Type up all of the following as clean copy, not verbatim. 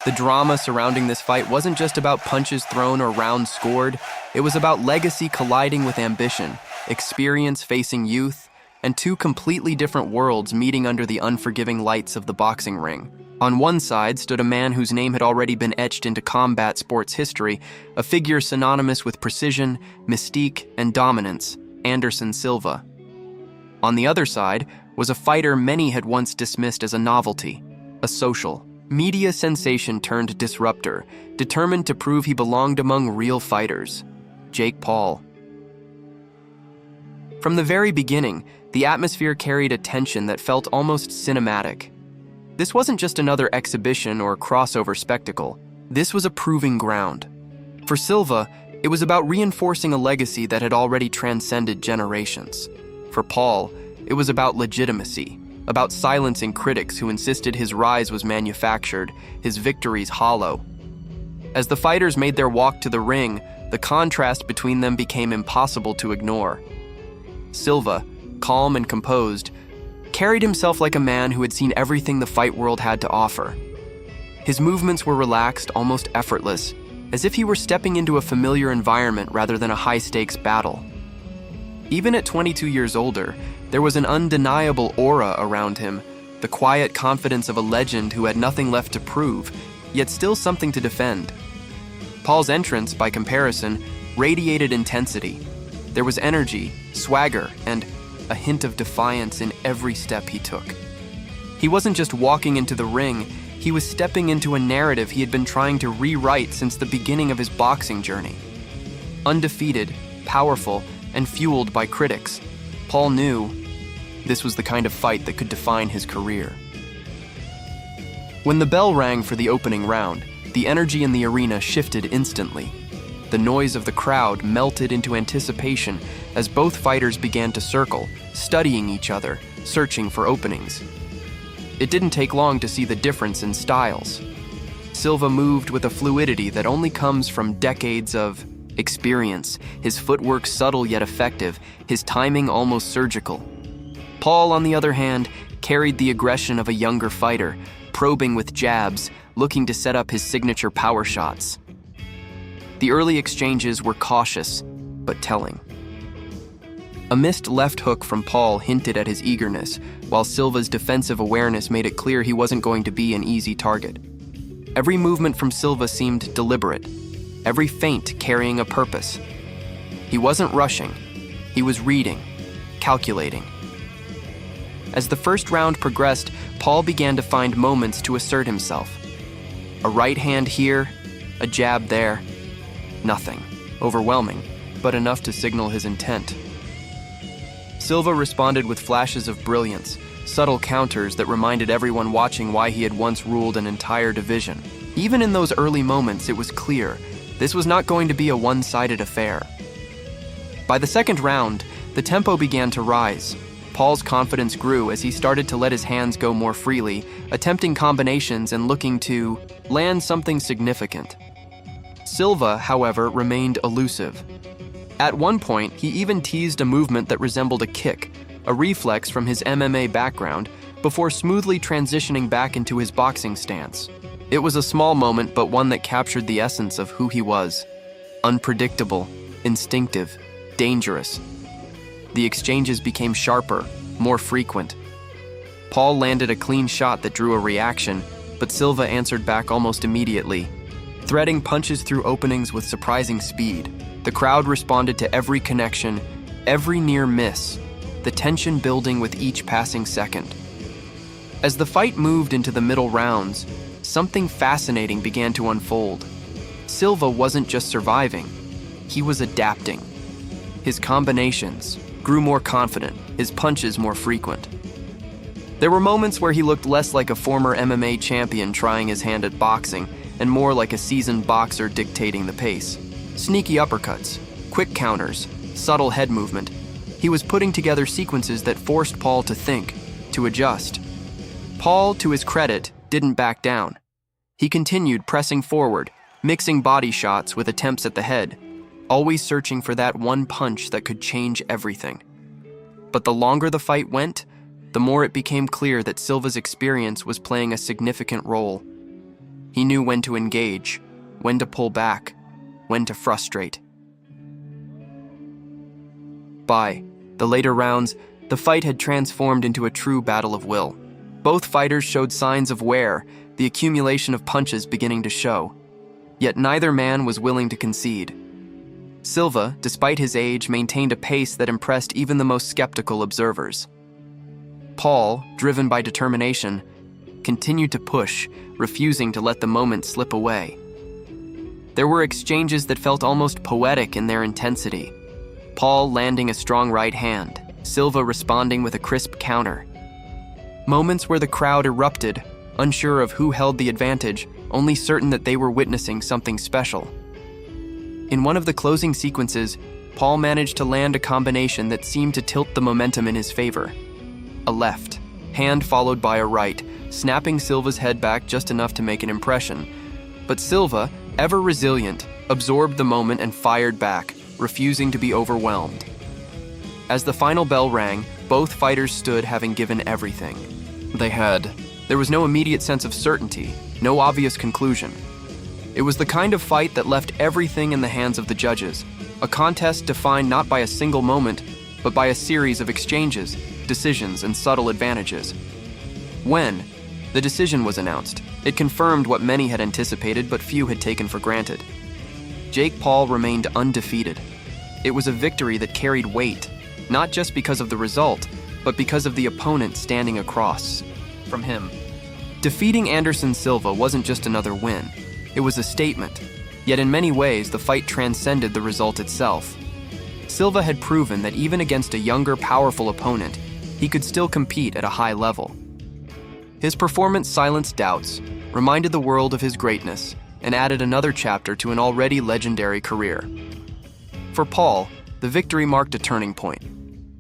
The drama surrounding this fight wasn't just about punches thrown or rounds scored, it was about legacy colliding with ambition, experience facing youth, and two completely different worlds meeting under the unforgiving lights of the boxing ring. On one side stood a man whose name had already been etched into combat sports history, a figure synonymous with precision, mystique, and dominance, Anderson Silva. On the other side was a fighter many had once dismissed as a novelty, a social, media sensation turned disruptor, determined to prove he belonged among real fighters, Jake Paul. From the very beginning, the atmosphere carried a tension that felt almost cinematic. This wasn't just another exhibition or crossover spectacle. This was a proving ground. For Silva, it was about reinforcing a legacy that had already transcended generations. For Paul, it was about legitimacy, about silencing critics who insisted his rise was manufactured, his victories hollow. As the fighters made their walk to the ring, the contrast between them became impossible to ignore. Silva, calm and composed, carried himself like a man who had seen everything the fight world had to offer. His movements were relaxed, almost effortless, as if he were stepping into a familiar environment rather than a high-stakes battle. Even at 22 years older, there was an undeniable aura around him, the quiet confidence of a legend who had nothing left to prove, yet still something to defend. Paul's entrance, by comparison, radiated intensity. There was energy, swagger, and a hint of defiance in every step he took. He wasn't just walking into the ring, he was stepping into a narrative he had been trying to rewrite since the beginning of his boxing journey. Undefeated, powerful, and fueled by critics, Paul knew this was the kind of fight that could define his career. When the bell rang for the opening round, the energy in the arena shifted instantly. The noise of the crowd melted into anticipation as both fighters began to circle, studying each other, searching for openings. It didn't take long to see the difference in styles. Silva moved with a fluidity that only comes from decades of experience, his footwork subtle yet effective, his timing almost surgical. Paul, on the other hand, carried the aggression of a younger fighter, probing with jabs, looking to set up his signature power shots. The early exchanges were cautious, but telling. A missed left hook from Paul hinted at his eagerness, while Silva's defensive awareness made it clear he wasn't going to be an easy target. Every movement from Silva seemed deliberate, every feint carrying a purpose. He wasn't rushing, he was reading, calculating. As the first round progressed, Paul began to find moments to assert himself. A right hand here, a jab there. Nothing overwhelming, but enough to signal his intent. Silva responded with flashes of brilliance, subtle counters that reminded everyone watching why he had once ruled an entire division. Even in those early moments, it was clear this was not going to be a one-sided affair. By the second round, the tempo began to rise. Paul's confidence grew as he started to let his hands go more freely, attempting combinations and looking to land something significant. Silva, however, remained elusive. At one point, he even teased a movement that resembled a kick, a reflex from his MMA background, before smoothly transitioning back into his boxing stance. It was a small moment, but one that captured the essence of who he was. Unpredictable, instinctive, dangerous. The exchanges became sharper, more frequent. Paul landed a clean shot that drew a reaction, but Silva answered back almost immediately, threading punches through openings with surprising speed. The crowd responded to every connection, every near miss, the tension building with each passing second. As the fight moved into the middle rounds, something fascinating began to unfold. Silva wasn't just surviving, he was adapting. His combinations grew more confident, his punches more frequent. There were moments where he looked less like a former MMA champion trying his hand at boxing, and more like a seasoned boxer dictating the pace. Sneaky uppercuts, quick counters, subtle head movement. He was putting together sequences that forced Paul to think, to adjust. Paul, to his credit, didn't back down. He continued pressing forward, mixing body shots with attempts at the head, always searching for that one punch that could change everything. But the longer the fight went, the more it became clear that Silva's experience was playing a significant role. He knew when to engage, when to pull back, when to frustrate. By the later rounds, the fight had transformed into a true battle of will. Both fighters showed signs of wear, the accumulation of punches beginning to show. Yet neither man was willing to concede. Silva, despite his age, maintained a pace that impressed even the most skeptical observers. Paul, driven by determination, continued to push, refusing to let the moment slip away. There were exchanges that felt almost poetic in their intensity. Paul landing a strong right hand, Silva responding with a crisp counter. Moments where the crowd erupted, unsure of who held the advantage, only certain that they were witnessing something special. In one of the closing sequences, Paul managed to land a combination that seemed to tilt the momentum in his favor. A left, hand followed by a right, snapping Silva's head back just enough to make an impression. But Silva, ever resilient, absorbed the moment and fired back, refusing to be overwhelmed. As the final bell rang, both fighters stood having given everything. There was no immediate sense of certainty, no obvious conclusion. It was the kind of fight that left everything in the hands of the judges, a contest defined not by a single moment, but by a series of exchanges, decisions, and subtle advantages. When the decision was announced, it confirmed what many had anticipated but few had taken for granted. Jake Paul remained undefeated. It was a victory that carried weight, not just because of the result, but because of the opponent standing across from him. Defeating Anderson Silva wasn't just another win. It was a statement, yet in many ways the fight transcended the result itself. Silva had proven that even against a younger, powerful opponent, he could still compete at a high level. His performance silenced doubts, reminded the world of his greatness, and added another chapter to an already legendary career. For Paul, the victory marked a turning point.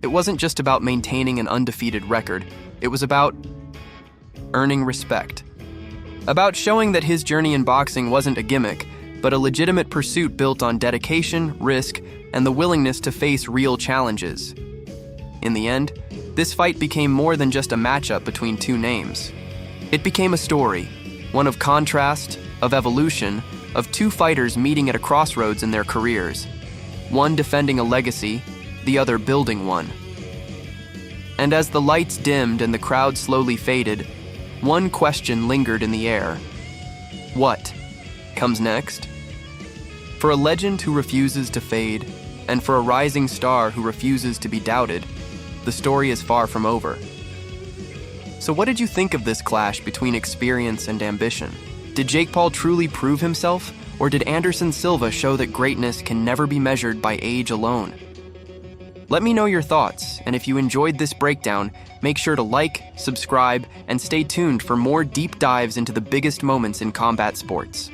It wasn't just about maintaining an undefeated record, it was about earning respect. About showing that his journey in boxing wasn't a gimmick, but a legitimate pursuit built on dedication, risk, and the willingness to face real challenges. In the end, this fight became more than just a matchup between two names. It became a story, one of contrast, of evolution, of two fighters meeting at a crossroads in their careers, one defending a legacy, the other building one. And as the lights dimmed and the crowd slowly faded, one question lingered in the air. What comes next? For a legend who refuses to fade, and for a rising star who refuses to be doubted, the story is far from over. So what did you think of this clash between experience and ambition? Did Jake Paul truly prove himself, or did Anderson Silva show that greatness can never be measured by age alone? Let me know your thoughts, and if you enjoyed this breakdown, make sure to like, subscribe, and stay tuned for more deep dives into the biggest moments in combat sports.